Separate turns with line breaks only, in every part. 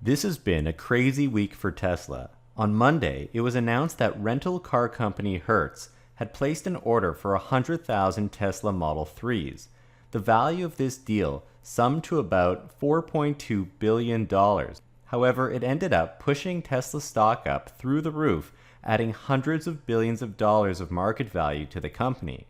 This has been a crazy week for Tesla. On Monday, it was announced that rental car company Hertz had placed an order for 100,000 Tesla Model 3s. The value of this deal summed to about $4.2 billion. However, it ended up pushing Tesla stock up through the roof, adding hundreds of billions of dollars of market value to the company.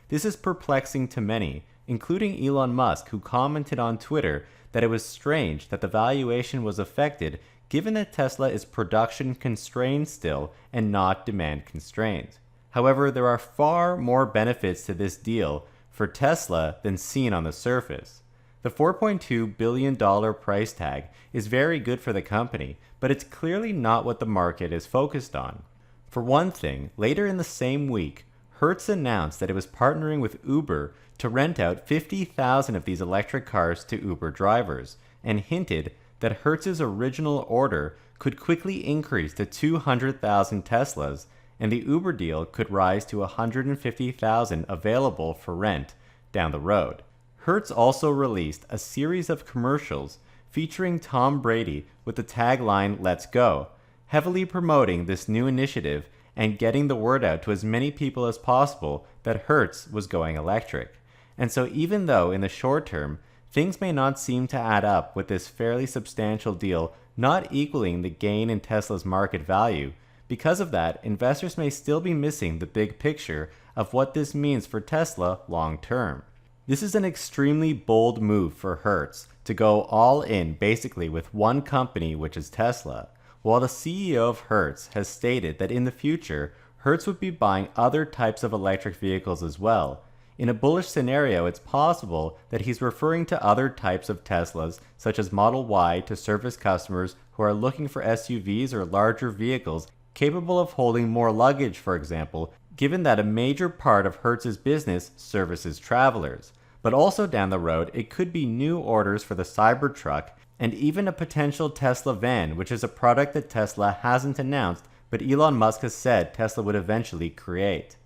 This is perplexing to many, including Elon Musk, who commented on Twitter that it was strange that the valuation was affected given that Tesla is production constrained still and not demand constrained. However, there are far more benefits to this deal for Tesla than seen on the surface. The $4.2 billion price tag is very good for the company, but it's clearly not what the market is focused on. For one thing, later in the same week, Hertz announced that it was partnering with Uber to rent out 50,000 of these electric cars to Uber drivers, and hinted that Hertz's original order could quickly increase to 200,000 Teslas, and the Uber deal could rise to 150,000 available for rent down the road. Hertz also released a series of commercials featuring Tom Brady with the tagline "Let's Go," heavily promoting this new initiative and getting the word out to as many people as possible that Hertz was going electric. And so even though in the short term, things may not seem to add up with this fairly substantial deal not equaling the gain in Tesla's market value, because of that, investors may still be missing the big picture of what this means for Tesla long term. This is an extremely bold move for Hertz to go all in basically with one company, which is Tesla, while the CEO of Hertz has stated that in the future, Hertz would be buying other types of electric vehicles as well. In a bullish scenario, it's possible that he's referring to other types of Teslas, such as Model Y, to service customers who are looking for SUVs or larger vehicles capable of holding more luggage, for example, given that a major part of Hertz's business services travelers. But also down the road, it could be new orders for the Cybertruck and even a potential Tesla van, which is a product that Tesla hasn't announced, but Elon Musk has said Tesla would eventually create.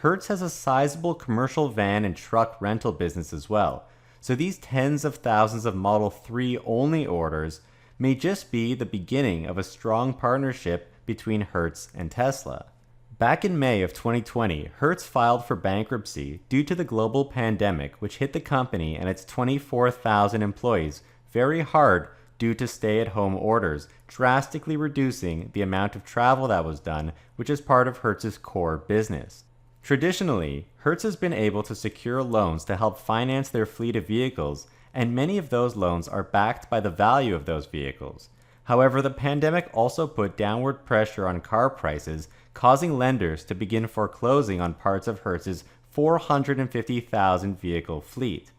Hertz has a sizable commercial van and truck rental business as well, so these tens of thousands of Model 3 only orders may just be the beginning of a strong partnership between Hertz and Tesla. Back in May of 2020, Hertz filed for bankruptcy due to the global pandemic, which hit the company and its 24,000 employees very hard due to stay-at-home orders, drastically reducing the amount of travel that was done, which is part of Hertz's core business. Traditionally, Hertz has been able to secure loans to help finance their fleet of vehicles, and many of those loans are backed by the value of those vehicles. However, the pandemic also put downward pressure on car prices, causing lenders to begin foreclosing on parts of Hertz's 450,000 vehicle fleet.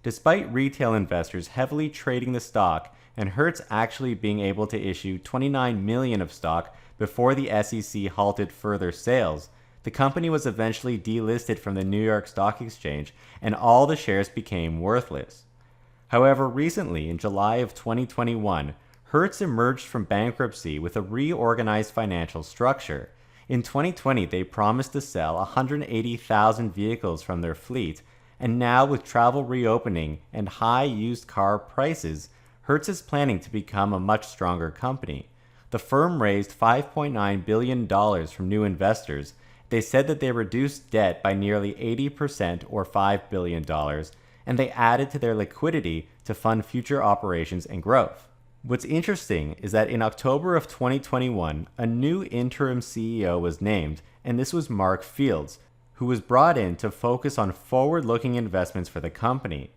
Despite retail investors heavily trading the stock and Hertz actually being able to issue 29 million of stock before the SEC halted further sales, the company was eventually delisted from the New York Stock Exchange and all the shares became worthless. However, recently, in July of 2021, Hertz emerged from bankruptcy with a reorganized financial structure. In 2020, they promised to sell 180,000 vehicles from their fleet, and now with travel reopening and high used car prices, Hertz is planning to become a much stronger company. The firm raised $5.9 billion from new investors. They said that they reduced debt by nearly 80% or $5 billion, and they added to their liquidity to fund future operations and growth. What's interesting is that in October of 2021, a new interim CEO was named, and this was Mark Fields, who was brought in to focus on forward-looking investments for the company.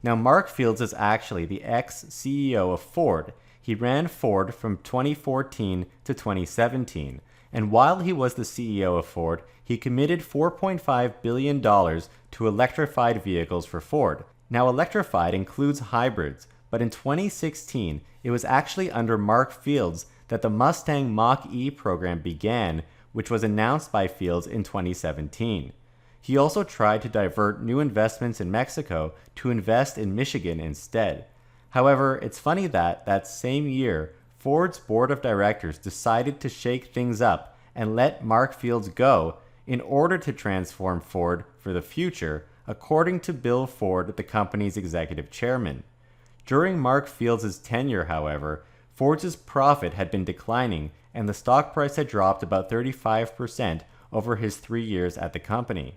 Now, Mark Fields is actually the ex-CEO of Ford. He ran Ford from 2014 to 2017. And while he was the CEO of Ford, he committed $4.5 billion to electrified vehicles for Ford. Now, electrified includes hybrids, but in 2016, it was actually under Mark Fields that the Mustang Mach-E program began, which was announced by Fields in 2017. He also tried to divert new investments in Mexico to invest in Michigan instead. However, it's funny that that same year, Ford's board of directors decided to shake things up and let Mark Fields go in order to transform Ford for the future, according to Bill Ford, the company's executive chairman. During Mark Fields' tenure, however, Ford's profit had been declining, and the stock price had dropped about 35% over his 3 years at the company.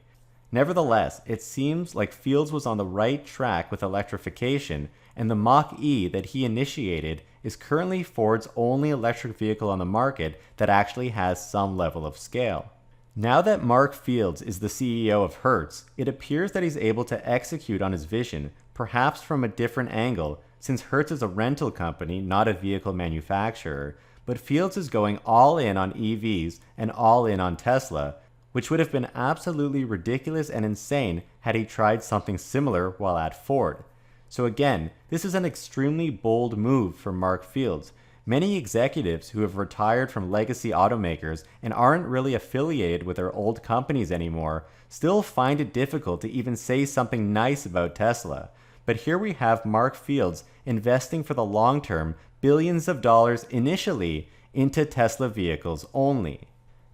Nevertheless, it seems like Fields was on the right track with electrification, and the Mach-E that he initiated is currently Ford's only electric vehicle on the market that actually has some level of scale. Now that Mark Fields is the CEO of Hertz, it appears that he's able to execute on his vision, perhaps from a different angle, since Hertz is a rental company, not a vehicle manufacturer, but Fields is going all in on EVs and all in on Tesla, which would have been absolutely ridiculous and insane had he tried something similar while at Ford. So again, this is an extremely bold move from Mark Fields. Many executives who have retired from legacy automakers and aren't really affiliated with their old companies anymore still find it difficult to even say something nice about Tesla. But here we have Mark Fields investing for the long term billions of dollars initially into Tesla vehicles only.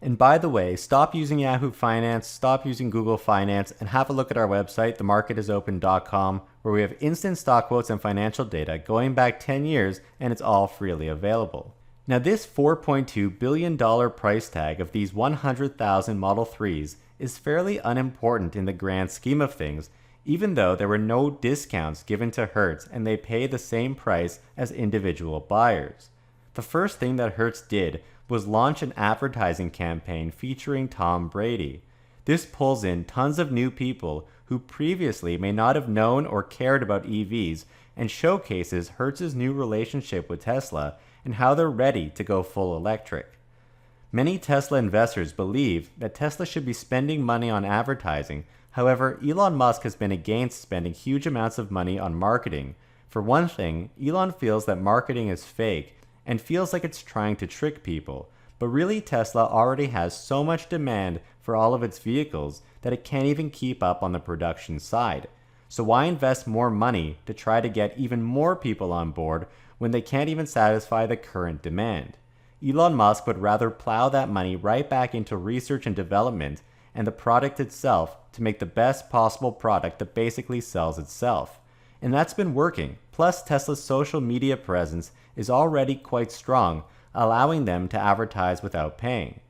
And by the way, stop using Yahoo Finance, stop using Google Finance, and have a look at our website, themarketisopen.com, where we have instant stock quotes and financial data going back 10 years, and it's all freely available. Now, this $4.2 billion price tag of these 100,000 Model 3s is fairly unimportant in the grand scheme of things, even though there were no discounts given to Hertz and they pay the same price as individual buyers. The first thing that Hertz did was launch an advertising campaign featuring Tom Brady. This pulls in tons of new people who previously may not have known or cared about EVs and showcases Hertz's new relationship with Tesla and how they're ready to go full electric. Many Tesla investors believe that Tesla should be spending money on advertising. However, Elon Musk has been against spending huge amounts of money on marketing. For one thing, Elon feels that marketing is fake and feels like it's trying to trick people. But really, Tesla already has so much demand for all of its vehicles that it can't even keep up on the production side. So why invest more money to try to get even more people on board when they can't even satisfy the current demand? Elon Musk would rather plow that money right back into research and development and the product itself to make the best possible product that basically sells itself. And that's been working. Plus, Tesla's social media presence is already quite strong, allowing them to advertise without paying.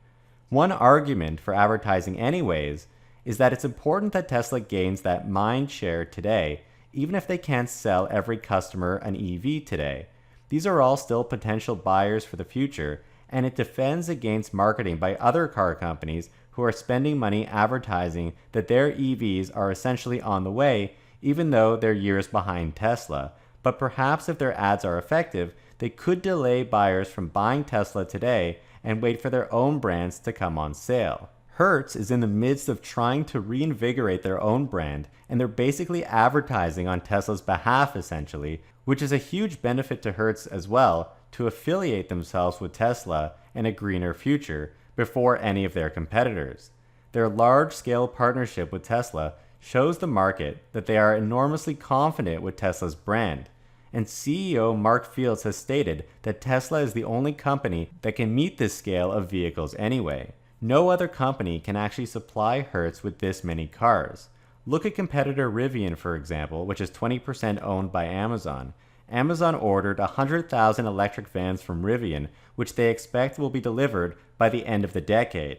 One argument for advertising anyways is that it's important that Tesla gains that mind share today, even if they can't sell every customer an EV today. These are all still potential buyers for the future, and it defends against marketing by other car companies who are spending money advertising that their EVs are essentially on the way, even though they're years behind Tesla. But perhaps if their ads are effective, they could delay buyers from buying Tesla today and wait for their own brands to come on sale. Hertz is in the midst of trying to reinvigorate their own brand, and they're basically advertising on Tesla's behalf essentially, which is a huge benefit to Hertz as well, to affiliate themselves with Tesla and a greener future before any of their competitors. Their large-scale partnership with Tesla shows the market that they are enormously confident with Tesla's brand. And CEO Mark Fields has stated that Tesla is the only company that can meet this scale of vehicles anyway. No other company can actually supply Hertz with this many cars. Look at competitor Rivian, for example, which is 20% owned by Amazon. Amazon ordered 100,000 electric vans from Rivian, which they expect will be delivered by the end of the decade.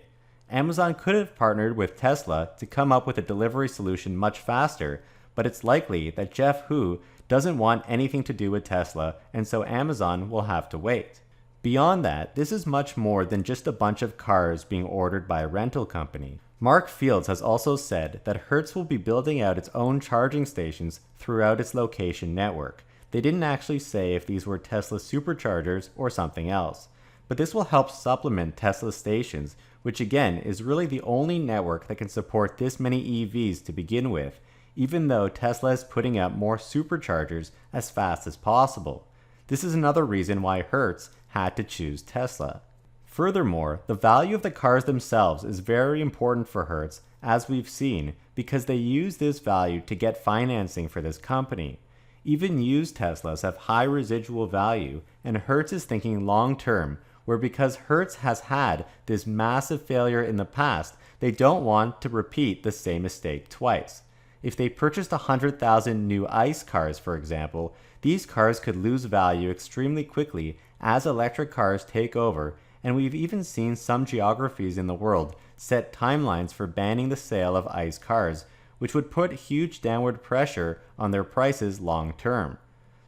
Amazon could have partnered with Tesla to come up with a delivery solution much faster, but it's likely that Jeff Hu doesn't want anything to do with Tesla, and so Amazon will have to wait. Beyond that, this is much more than just a bunch of cars being ordered by a rental company. Mark Fields has also said that Hertz will be building out its own charging stations throughout its location network. They didn't actually say if these were Tesla superchargers or something else, but this will help supplement Tesla stations, which again is really the only network that can support this many EVs to begin with, even though Tesla is putting out more superchargers as fast as possible. This is another reason why Hertz had to choose Tesla. Furthermore, the value of the cars themselves is very important for Hertz, as we've seen, because they use this value to get financing for this company. Even used Teslas have high residual value, and Hertz is thinking long-term, where because Hertz has had this massive failure in the past, they don't want to repeat the same mistake twice. If they purchased 100,000 new ICE cars, for example, these cars could lose value extremely quickly as electric cars take over, and we've even seen some geographies in the world set timelines for banning the sale of ICE cars, which would put huge downward pressure on their prices long term.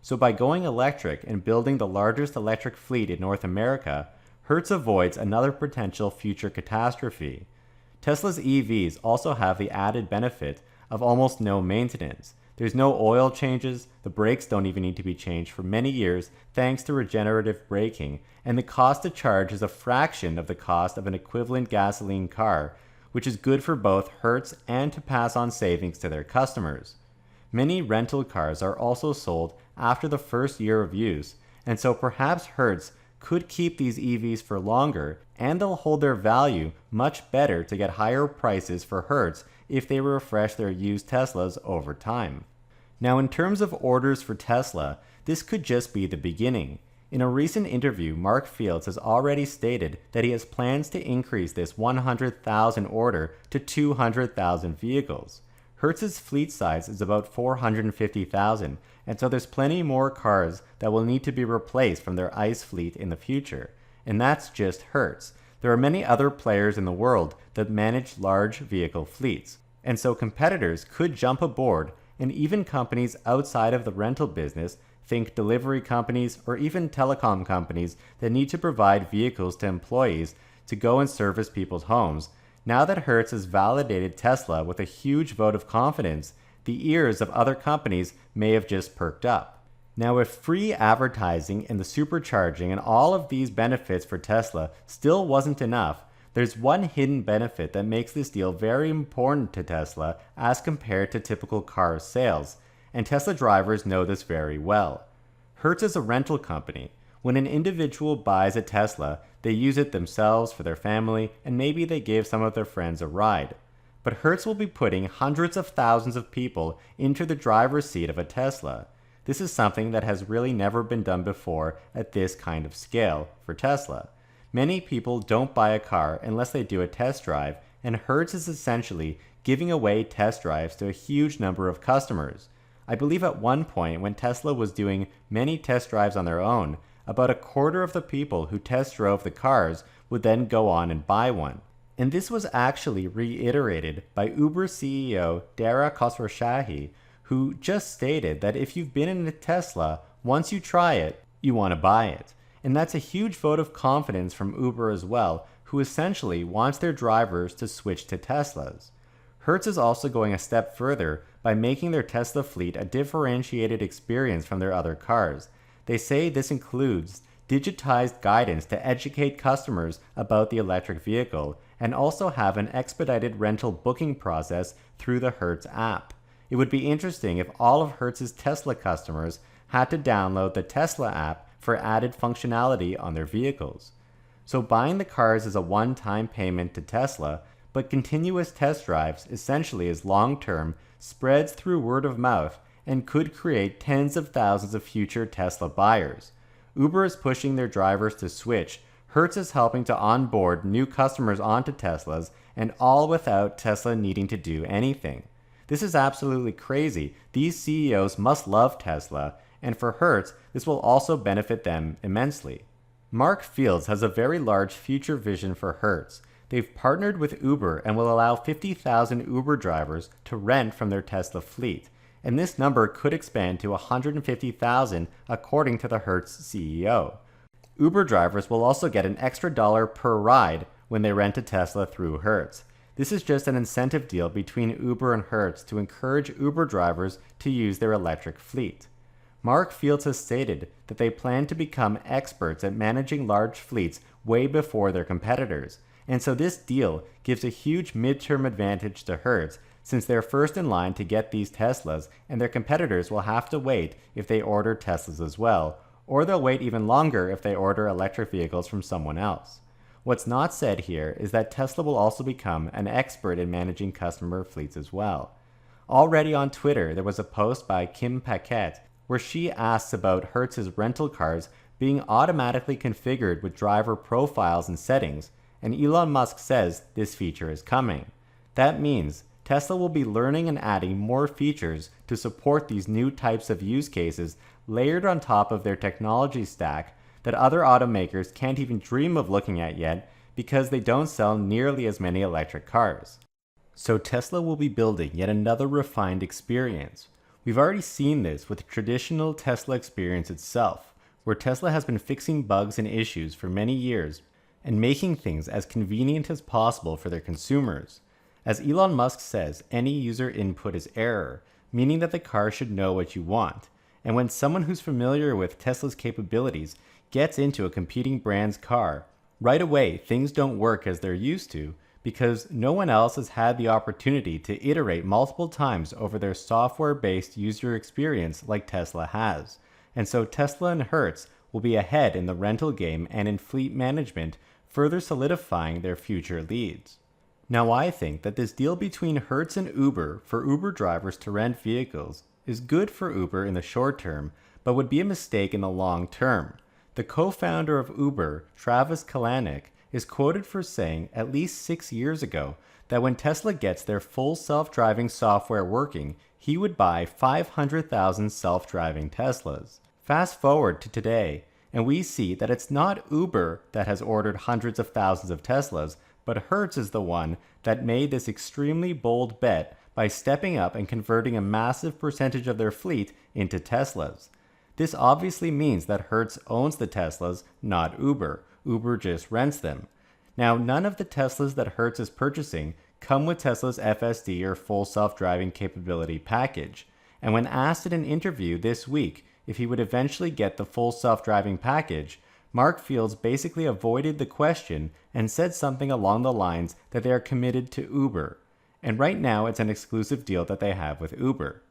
So by going electric and building the largest electric fleet in North America, Hertz avoids another potential future catastrophe. Tesla's EVs also have the added benefit of almost no maintenance. There's no oil changes, the brakes don't even need to be changed for many years thanks to regenerative braking, and the cost to charge is a fraction of the cost of an equivalent gasoline car, which is good for both Hertz and to pass on savings to their customers. Many rental cars are also sold after the first year of use, and so perhaps Hertz could keep these EVs for longer, and they'll hold their value much better to get higher prices for Hertz if they refresh their used Teslas over time. Now, in terms of orders for Tesla, this could just be the beginning. In a recent interview, Mark Fields has already stated that he has plans to increase this 100,000 order to 200,000 vehicles. Hertz's fleet size is about 450,000, and so there's plenty more cars that will need to be replaced from their ICE fleet in the future. And that's just Hertz. There are many other players in the world that manage large vehicle fleets, and so competitors could jump aboard, and even companies outside of the rental business, think delivery companies or even telecom companies that need to provide vehicles to employees to go and service people's homes. Now that Hertz has validated Tesla with a huge vote of confidence, the ears of other companies may have just perked up. Now, if free advertising and the supercharging and all of these benefits for Tesla still wasn't enough, there's one hidden benefit that makes this deal very important to Tesla as compared to typical car sales, and Tesla drivers know this very well. Hertz is a rental company. When an individual buys a Tesla, they use it themselves for their family, and maybe they give some of their friends a ride. But Hertz will be putting hundreds of thousands of people into the driver's seat of a Tesla. This is something that has really never been done before at this kind of scale for Tesla. Many people don't buy a car unless they do a test drive, and Hertz is essentially giving away test drives to a huge number of customers. I believe at one point when Tesla was doing many test drives on their own, about a quarter of the people who test drove the cars would then go on and buy one. And this was actually reiterated by Uber CEO Dara Khosrowshahi, who just stated that if you've been in a Tesla, once you try it, you want to buy it. And that's a huge vote of confidence from Uber as well, who essentially wants their drivers to switch to Teslas. Hertz is also going a step further by making their Tesla fleet a differentiated experience from their other cars. They say this includes digitized guidance to educate customers about the electric vehicle, and also have an expedited rental booking process through the Hertz app. It would be interesting if all of Hertz's Tesla customers had to download the Tesla app for added functionality on their vehicles. So buying the cars is a one-time payment to Tesla, but continuous test drives essentially is long-term, spreads through word of mouth, and could create tens of thousands of future Tesla buyers. Uber is pushing their drivers to switch. Hertz is helping to onboard new customers onto Teslas, and all without Tesla needing to do anything. This is absolutely crazy. These CEOs must love Tesla, and for Hertz, this will also benefit them immensely. Mark Fields has a very large future vision for Hertz. They've partnered with Uber and will allow 50,000 Uber drivers to rent from their Tesla fleet, and this number could expand to 150,000 according to the Hertz CEO. Uber drivers will also get an extra dollar per ride when they rent a Tesla through Hertz. This is just an incentive deal between Uber and Hertz to encourage Uber drivers to use their electric fleet. Mark Fields has stated that they plan to become experts at managing large fleets way before their competitors, and so this deal gives a huge midterm advantage to Hertz since they're first in line to get these Teslas, and their competitors will have to wait if they order Teslas as well, or they'll wait even longer if they order electric vehicles from someone else. What's not said here is that Tesla will also become an expert in managing customer fleets as well. Already on Twitter, there was a post by Kim Paquette where she asks about Hertz's rental cars being automatically configured with driver profiles and settings, and Elon Musk says this feature is coming. That means Tesla will be learning and adding more features to support these new types of use cases layered on top of their technology stack that other automakers can't even dream of looking at yet because they don't sell nearly as many electric cars. So Tesla will be building yet another refined experience. We've already seen this with the traditional Tesla experience itself, where Tesla has been fixing bugs and issues for many years and making things as convenient as possible for their consumers. As Elon Musk says, any user input is error, meaning that the car should know what you want. And when someone who's familiar with Tesla's capabilities gets into a competing brand's car, right away things don't work as they're used to, because no one else has had the opportunity to iterate multiple times over their software-based user experience like Tesla has. And so Tesla and Hertz will be ahead in the rental game and in fleet management, further solidifying their future leads. Now I think that this deal between Hertz and Uber for Uber drivers to rent vehicles is good for Uber in the short term, but would be a mistake in the long term. The co-founder of Uber, Travis Kalanick, is quoted for saying at least 6 years ago that when Tesla gets their full self-driving software working, he would buy 500,000 self-driving Teslas. Fast forward to today, and we see that it's not Uber that has ordered hundreds of thousands of Teslas, but Hertz is the one that made this extremely bold bet by stepping up and converting a massive percentage of their fleet into Teslas. This obviously means that Hertz owns the Teslas, not Uber. Uber just rents them. Now, none of the Teslas that Hertz is purchasing come with Tesla's FSD or full self-driving capability package. And when asked in an interview this week if he would eventually get the full self-driving package, Mark Fields basically avoided the question and said something along the lines that they are committed to Uber. And right now it's an exclusive deal that they have with Uber.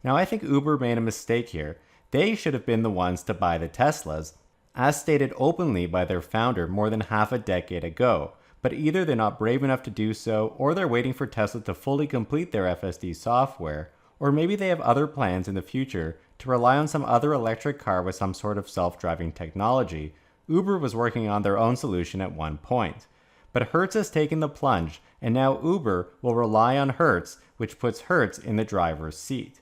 Now I think Uber made a mistake here. They should have been the ones to buy the Teslas, as stated openly by their founder more than half a decade ago, but either they're not brave enough to do so, or they're waiting for Tesla to fully complete their FSD software, or maybe they have other plans in the future to rely on some other electric car with some sort of self-driving technology. Uber was working on their own solution at one point. But Hertz has taken the plunge, and now Uber will rely on Hertz, which puts Hertz in the driver's seat.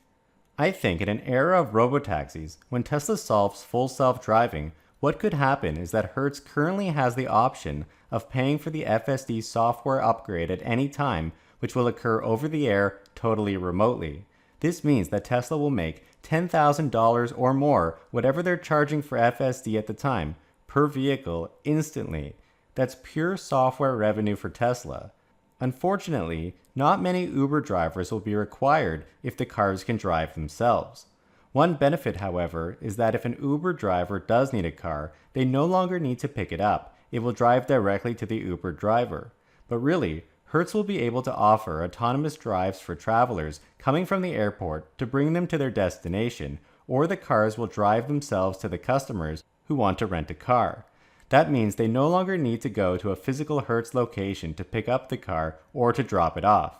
I think in an era of robotaxis, when Tesla solves full self-driving, what could happen is that Hertz currently has the option of paying for the FSD software upgrade at any time, which will occur over the air totally remotely. This means that Tesla will make $10,000 or more, whatever they're charging for FSD at the time, per vehicle instantly. That's pure software revenue for Tesla. Unfortunately, not many Uber drivers will be required if the cars can drive themselves. One benefit, however, is that if an Uber driver does need a car, they no longer need to pick it up. It will drive directly to the Uber driver. But really, Hertz will be able to offer autonomous drives for travelers coming from the airport to bring them to their destination, or the cars will drive themselves to the customers who want to rent a car. That means they no longer need to go to a physical Hertz location to pick up the car or to drop it off.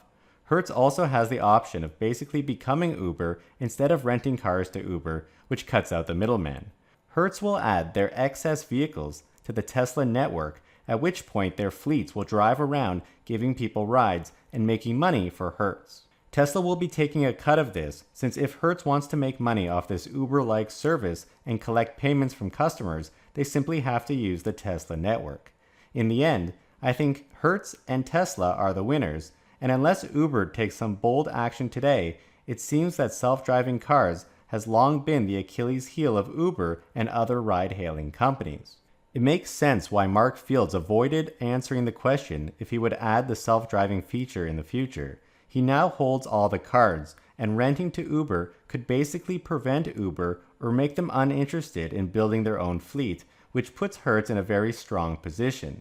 Hertz also has the option of basically becoming Uber instead of renting cars to Uber, which cuts out the middleman. Hertz will add their excess vehicles to the Tesla network, at which point their fleets will drive around giving people rides and making money for Hertz. Tesla will be taking a cut of this, since if Hertz wants to make money off this Uber-like service and collect payments from customers, they simply have to use the Tesla network. In the end, I think Hertz and Tesla are the winners, and unless Uber takes some bold action today, it seems that self-driving cars has long been the Achilles heel of Uber and other ride-hailing companies. It makes sense why Mark Fields avoided answering the question if he would add the self-driving feature in the future. He now holds all the cards, and renting to Uber could basically prevent Uber or make them uninterested in building their own fleet, which puts Hertz in a very strong position.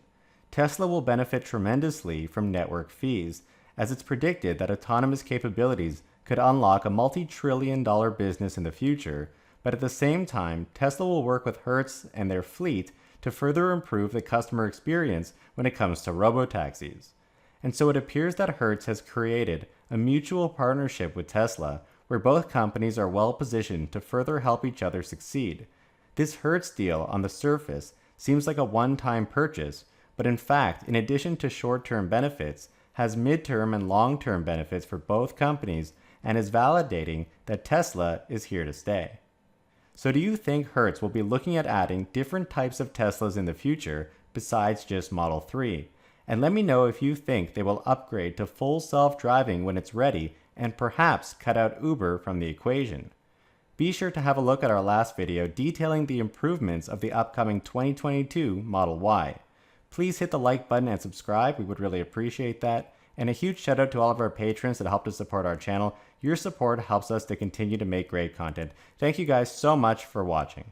Tesla will benefit tremendously from network fees, as it's predicted that autonomous capabilities could unlock a multi-trillion-dollar business in the future, but at the same time, Tesla will work with Hertz and their fleet to further improve the customer experience when it comes to robotaxis. And so it appears that Hertz has created a mutual partnership with Tesla, where both companies are well positioned to further help each other succeed. This Hertz deal on the surface seems like a one-time purchase, but in fact, in addition to short-term benefits, has mid-term and long-term benefits for both companies and is validating that Tesla is here to stay. So do you think Hertz will be looking at adding different types of Teslas in the future besides just Model 3? And let me know if you think they will upgrade to full self-driving when it's ready and perhaps cut out Uber from the equation. Be sure to have a look at our last video detailing the improvements of the upcoming 2022 Model Y. Please hit the like button and subscribe, we would really appreciate that. And a huge shout out to all of our patrons that helped us support our channel. Your support helps us to continue to make great content. Thank you guys so much for watching.